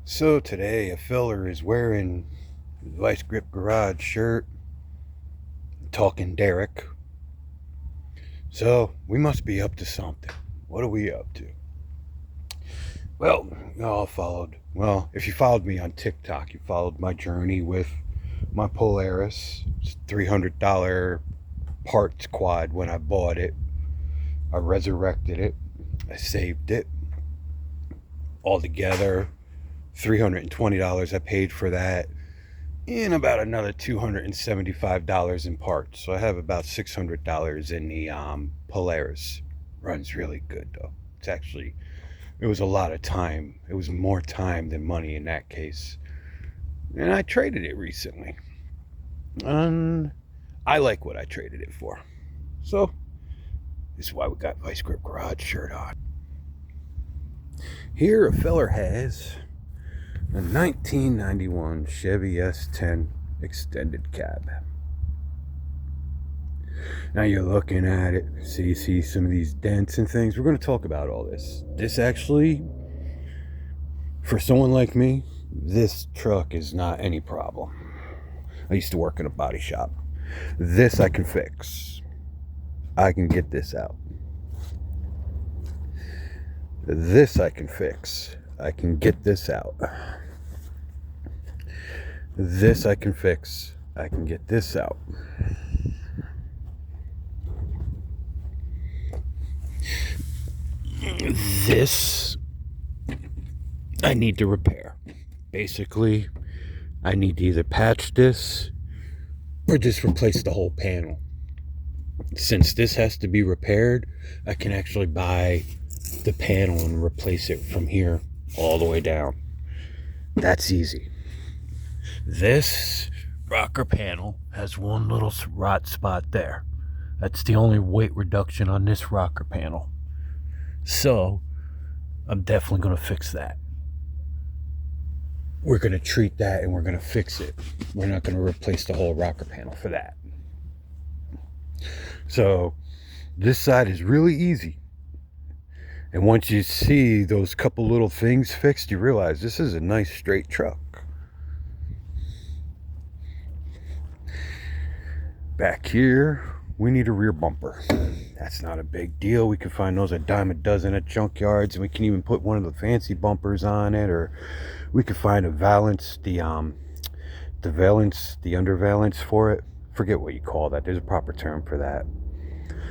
So today a fella is wearing his Vice Grip Garage shirt, talking Derek. So we must be up to something. What are we up to? Well, y'all followed. Well, if you followed me on TikTok, you followed my journey with my Polaris. It's $300 parts quad when I bought it. I resurrected it. I saved it. Altogether, $320 I paid for that. And about another $275 in parts. So I have about $600 in the Polaris. Runs really good though. It was a lot of time. It was more time than money in that case. And I traded it recently. And I like what I traded it for. So this is why we got Vice Grip Garage shirt on. Here a feller has a 1991 Chevy S10 Extended Cab. Now you're looking at it, so you see some of these dents and things. We're going to talk about all this. This actually, for someone like me, this truck is not any problem. I used to work in a body shop. This I can fix. I can get this out. This I can fix. I can get this out. This I can fix. I can get this out. This I need to repair. Basically, I need to either patch this or just replace the whole panel. Since this has to be repaired, I can actually buy the panel and replace it from here all the way down. That's easy. This rocker panel has one little rot spot there. That's the only weight reduction on this rocker panel. So I'm definitely going to fix that. We're going to treat that and we're going to fix it. We're not going to replace the whole rocker panel for that. So this side is really easy. And once you see those couple little things fixed, you realize this is a nice straight truck. Back here, we need a rear bumper. That's not a big deal. We can find those a dime a dozen at junkyards, and we can even put one of the fancy bumpers on it, or we could find a valance, the undervalance for it. Forget what you call that. There's a proper term for that.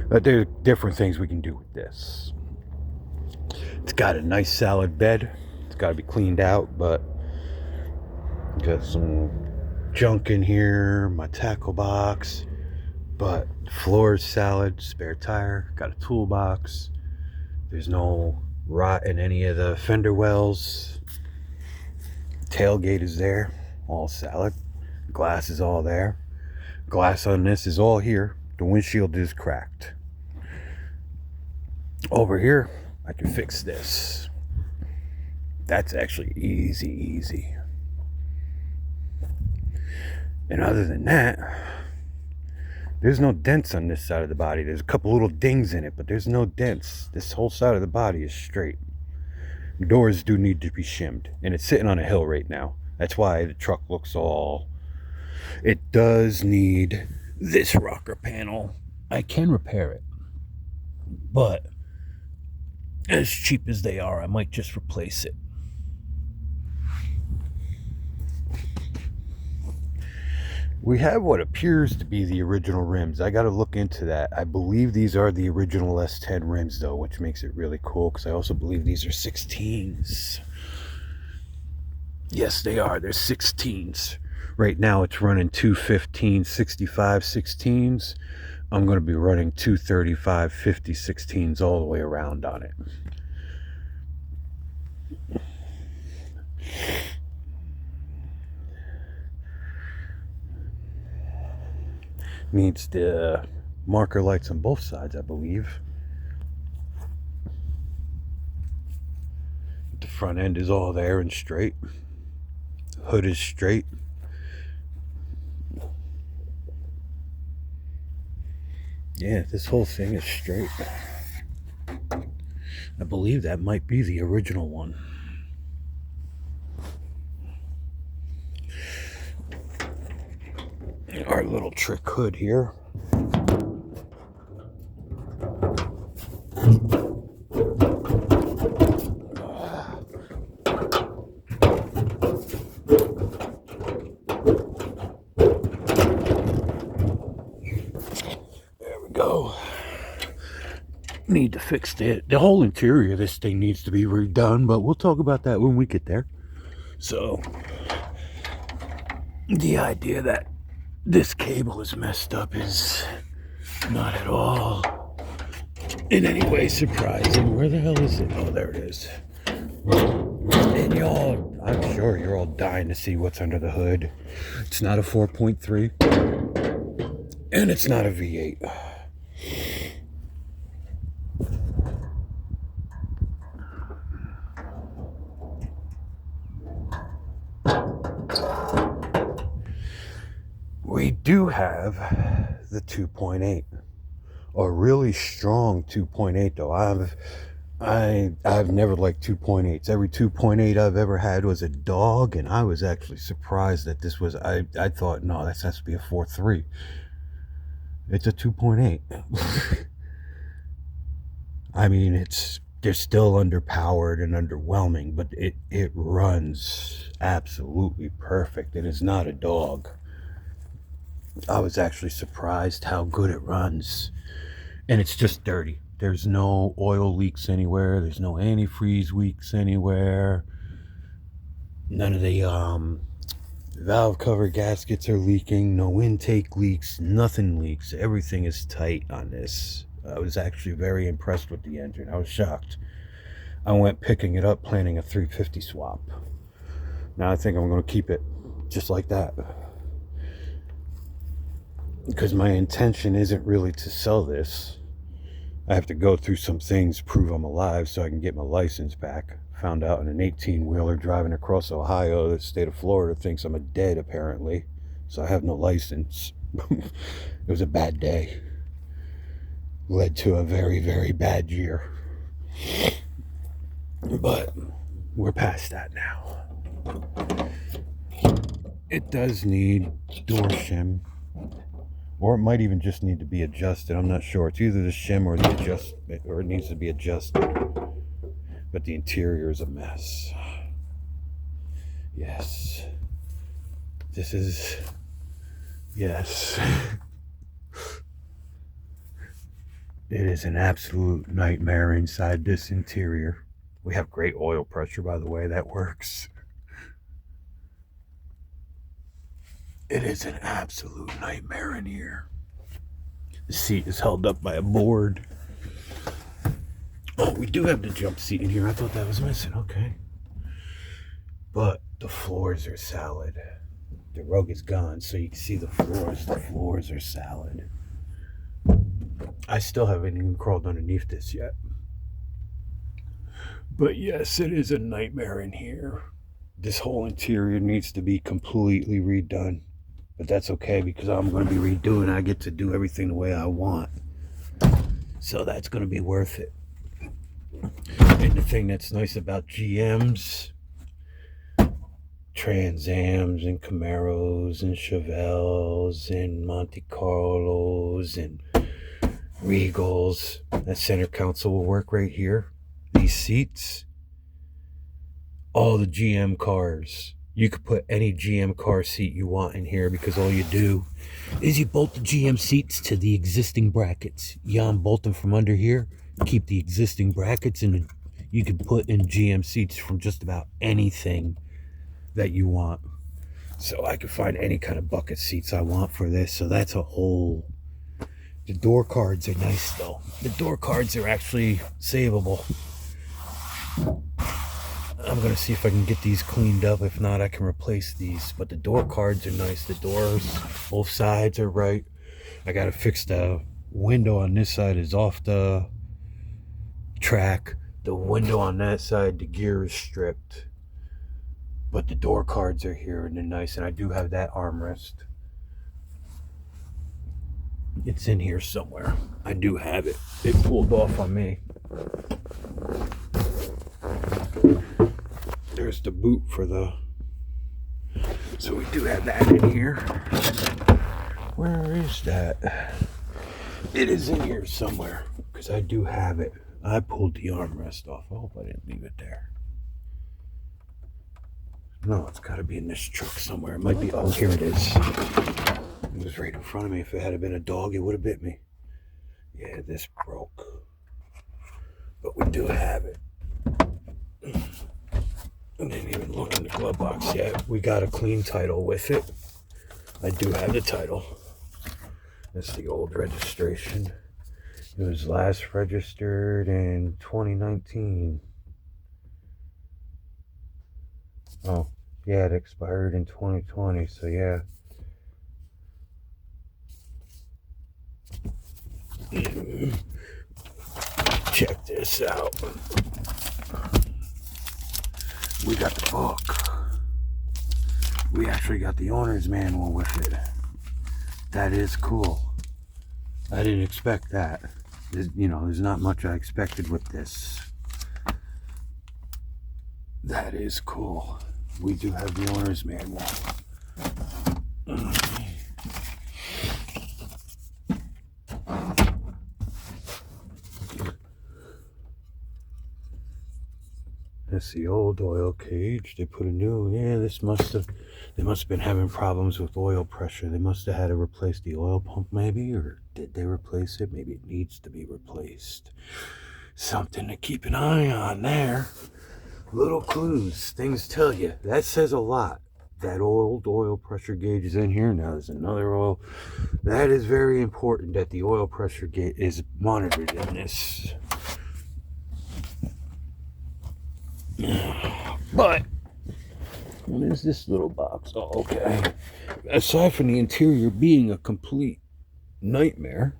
But there's different things we can do with this. It's got a nice solid bed. It's got to be cleaned out, but got some junk in here, my tackle box, but floor is solid, spare tire, got a toolbox. There's no rot in any of the fender wells. Tailgate is there, all solid. Glass is all there. Glass on this is all here. The windshield is cracked. Over here, I can fix this. That's actually easy. And other than that, there's no dents on this side of the body. There's a couple little dings in it, but there's no dents. This whole side of the body is straight. Doors do need to be shimmed, and it's sitting on a hill right now. That's why the truck looks all... It does need this rocker panel. I can repair it, but as cheap as they are, I might just replace it. We have what appears to be the original rims. I got to look into that. I believe these are the original S10 rims, though, which makes it really cool, because I also believe these are 16s. Yes, they are. They're 16s. Right now, it's running 215 65 16s. I'm going to be running 235 50 16s all the way around on it. Needs the marker lights on both sides, I believe. The front end is all there and straight. Hood is straight. Yeah, this whole thing is straight. I believe that might be the original one. our little trick hood here. There we go. Need to fix the whole interior of this thing needs to be redone, but we'll talk about that when we get there. So the idea that this cable is messed up is not at all in any way surprising. Where the hell is it? Oh, there it is. And y'all, I'm sure you're all dying to see what's under the hood. It's not a 4.3 and it's not a V8. We do have the 2.8, a really strong 2.8 though. I've never liked 2.8s. Every 2.8 I've ever had was a dog, and I was actually surprised that this was. I thought, no, this has to be a 4.3. It's a 2.8. I mean, they're still underpowered and underwhelming, but it runs absolutely perfect. It is not a dog. I was actually surprised how good it runs. And it's just dirty. There's no oil leaks anywhere. There's no antifreeze leaks anywhere. None of the valve cover gaskets are leaking. No intake leaks. Nothing leaks. Everything is tight on this. I was actually very impressed with the engine. I was shocked. I went picking it up, planning a 350 swap. Now I think I'm going to keep it just like that. Because my intention isn't really to sell this. I have to go through some things, prove I'm alive so I can get my license back. Found out in an 18-wheeler driving across Ohio, the state of Florida thinks I'm a dead apparently. So I have no license. It was a bad day. Led to a very, very bad year. But we're past that now. It does need door shim. Or it might even just need to be adjusted. I'm not sure. It's either the shim or it needs to be adjusted. But the interior is a mess. Yes. Yes. It is an absolute nightmare inside this interior. We have great oil pressure, by the way. That works. It is an absolute nightmare in here. The seat is held up by a board. Oh, we do have the jump seat in here. I thought that was missing. Okay. But the floors are solid. The rug is gone, so you can see the floors. The floors are solid. I still haven't even crawled underneath this yet. But yes, it is a nightmare in here. This whole interior needs to be completely redone. But that's okay because I'm going to be redoing. I get to do everything the way I want. So that's going to be worth it. And the thing that's nice about GMs, Trans Ams and Camaros and Chevelles and Monte Carlos and Regals, that center console will work right here. These seats, all the GM cars. You could put any GM car seat you want in here because all you do is you bolt the GM seats to the existing brackets. You unbolt them from under here, keep the existing brackets, and you can put in GM seats from just about anything that you want. So I can find any kind of bucket seats I want for this. So that's a whole... The door cards are nice though. The door cards are actually savable. I'm going to see if I can get these cleaned up. If not, I can replace these. But the door cards are nice. The doors, both sides are right. I got to fix the window on this side is off the track. The window on that side, the gear is stripped. But the door cards are here and they're nice. And I do have that armrest. It's in here somewhere. I do have it. It pulled off on me. There's the boot for the... So we do have that in here. Where is that? It is in here somewhere, because I do have it. I pulled the armrest off. I hope I didn't leave it there. No, it's got to be in this truck somewhere. It might be. Oh, here it is. It was right in front of me. If it had been a dog, it would have bit me. Yeah, this broke. But we do have it. I didn't even look in the glove box yet. We got a clean title with it. I do have the title. That's the old registration. It was last registered in 2019. Oh, yeah, it expired in 2020, so yeah. Check this out. We got the book. We actually got the owner's manual with it. That is cool. I didn't expect that. There's not much I expected with this. That is cool. We do have the owner's manual. That's the old oil cage. They put a new. Yeah, they must have been having problems with oil pressure. They must have had to replace the oil pump, maybe, or did they replace it? Maybe it needs to be replaced. Something to keep an eye on there. Little clues, things tell you. That says a lot. That old oil pressure gauge is in here. Now there's another oil. That is very important that the oil pressure gauge is monitored in this. But what is this little box? Oh, okay. Aside from the interior being a complete nightmare,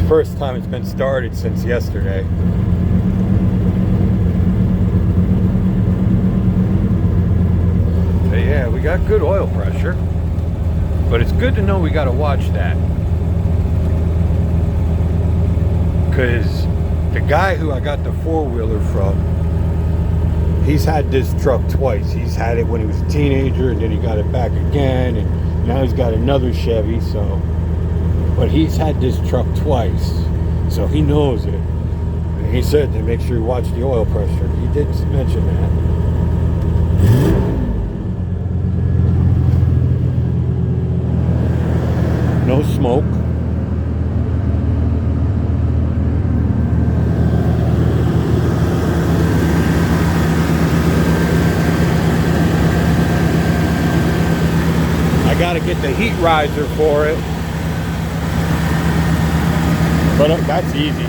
first time it's been started since yesterday. So yeah, we got good oil pressure, but it's good to know we got to watch that, because the guy who I got the four-wheeler from, he's had this truck twice. He's had it when he was a teenager, and then he got it back again, and now he's got another Chevy. But he's had this truck twice, so he knows it. And he said to make sure you watch the oil pressure. He did mention that. No smoke. I gotta get the heat riser for it. But that's easy.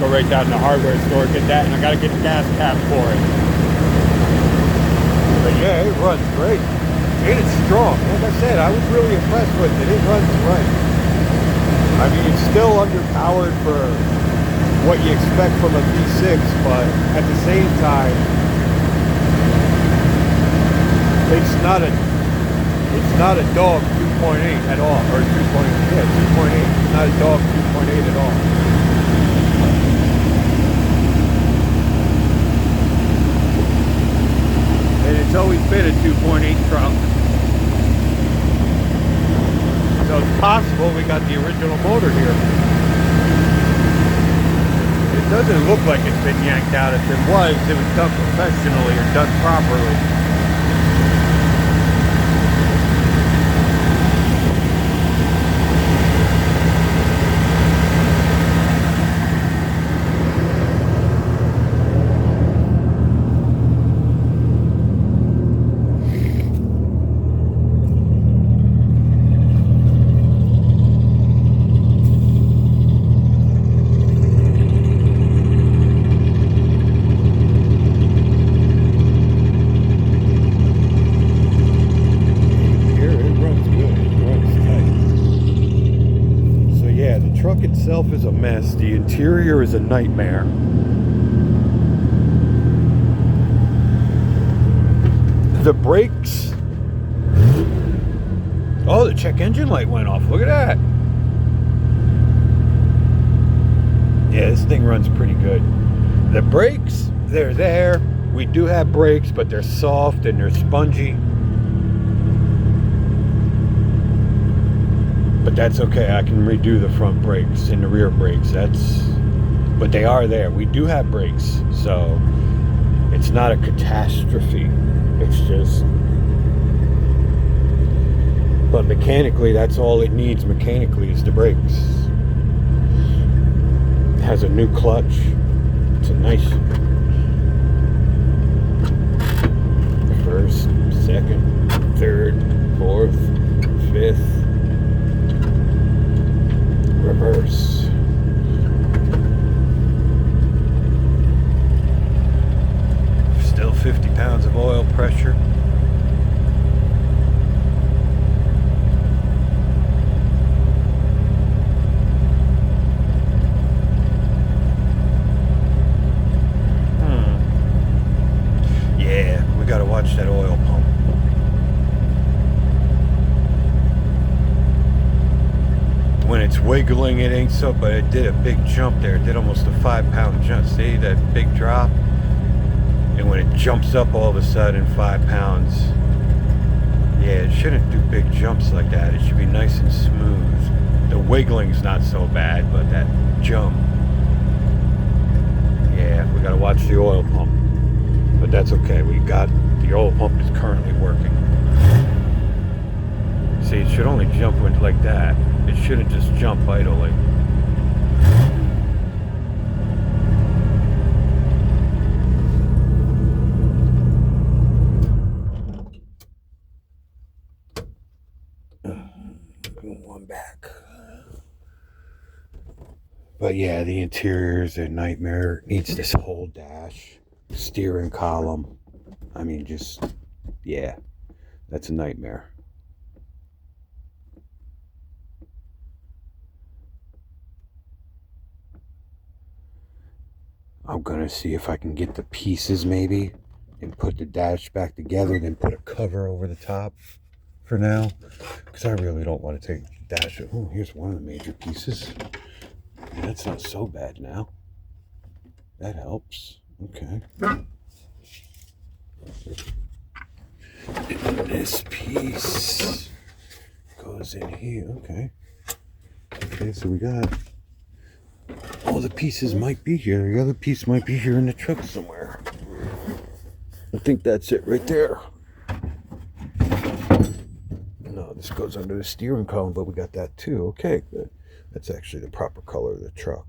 Go right down to the hardware store, get that, and I gotta get the gas cap for it. But yeah, it runs great. And it's strong. Like I said, I was really impressed with it. It runs right. I mean, it's still underpowered for what you expect from a V6, but at the same time, it's not a dog 2.8 at all, or 2.8. Yeah, 2.8. It's not a dog 2.8 at all. And it's always been a 2.8 truck. So it's possible we got the original motor here. It doesn't look like it's been yanked out. If it was done professionally or done properly. itself is a mess. The interior is a nightmare. The brakes. Oh, the check engine light went off. Look at that. Yeah, this thing runs pretty good. The brakes, they're there. We do have brakes, but they're soft and they're spongy. But that's okay. I can redo the front brakes and the rear brakes. But they are there. We do have brakes, so it's not a catastrophe. It's just, but mechanically, that's all it needs mechanically is the brakes. It has a new clutch. It's a nice first, second, third, fourth, fifth, reverse. Still 50 pounds of oil pressure. Yeah, we gotta watch that oil pump. When it's wiggling, it ain't so, but it did a big jump there. It did almost a 5-pound jump. See that big drop? And when it jumps up all of a sudden 5 pounds, yeah, it shouldn't do big jumps like that. It should be nice and smooth. The wiggling's not so bad, but that jump, yeah, we gotta watch the oil pump. But that's okay. The oil pump is currently working. See, it should only jump when like that. It shouldn't just jump idly. One back. But yeah, the interior is a nightmare. It needs this whole dash, steering column. I mean, just, yeah, that's a nightmare. I'm gonna see if I can get the pieces maybe and put the dash back together, then put a cover over the top for now, because I really don't want to take the dash. Oh, here's one of the major pieces. That's not so bad now. That helps. Okay. And this piece goes in here. Okay. Okay, so we got all the pieces might be here. The other piece might be here in the truck somewhere. I think that's it right there. No, this goes under the steering column, but we got that too. Okay, good. That's actually the proper color of the truck.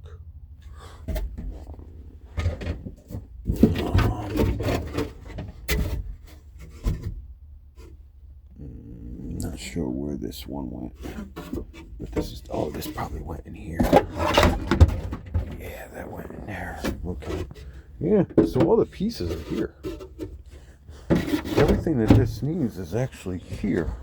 Not sure where this one went, but this is, oh, this probably went in here. Yeah, that went in there. Okay. Yeah, so all the pieces are here. Everything that this needs is actually here.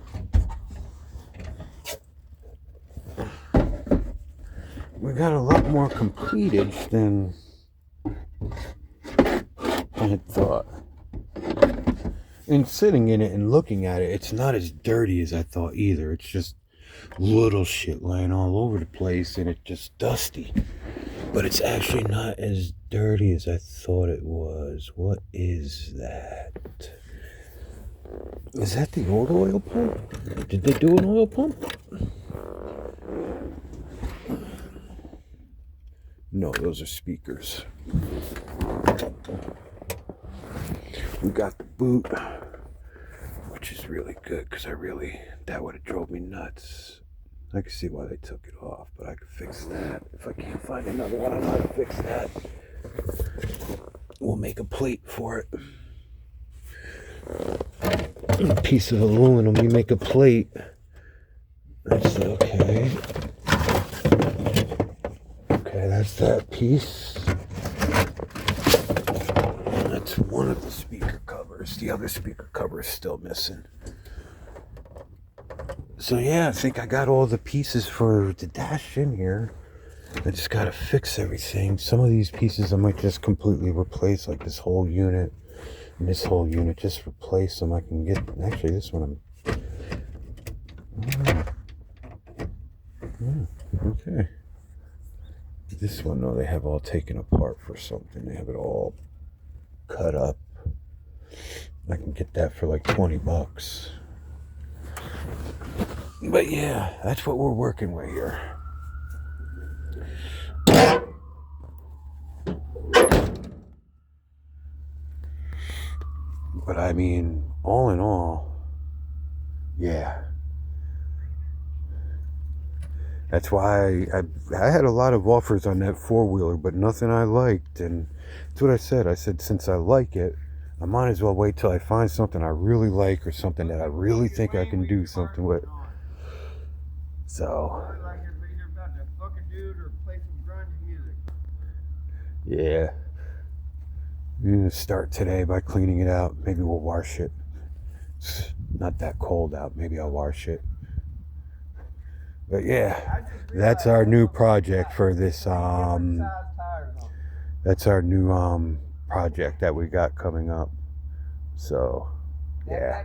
We got a lot more completage than I had thought. And sitting in it and looking at it, it's not as dirty as I thought either. It's just little shit laying all over the place and it's just dusty. But it's actually not as dirty as I thought it was. What is that? Is that the old oil pump? Did they do an oil pump? No, those are speakers. We got the boot, which is really good because that would have drove me nuts. I can see why they took it off, but I could fix that. If I can't find another one, I know how to fix that. We'll make a plate for it. A piece of aluminum, you make a plate. That's okay. Okay, that's that piece. That's one of the speaker covers. The other speaker cover is still missing. So yeah, I think I got all the pieces for the dash in here. I just gotta fix everything. Some of these pieces I might just completely replace, like this whole unit and this whole unit. Just replace them. I can get, actually this one okay. This one, though, they have all taken apart for something. They have it all cut up. I can get that for like 20 bucks. But yeah, that's what we're working with here. But I mean, all in all, yeah. That's why I had a lot of offers on that four-wheeler, but nothing I liked. And that's what I said. I said, since I like it, I might as well wait till I find something I really like or something that I really think I can do something with. So, yeah. I'm going to start today by cleaning it out. Maybe we'll wash it. It's not that cold out. Maybe I'll wash it. But yeah, that's our new project for this. That's our new project that we got coming up. So, yeah.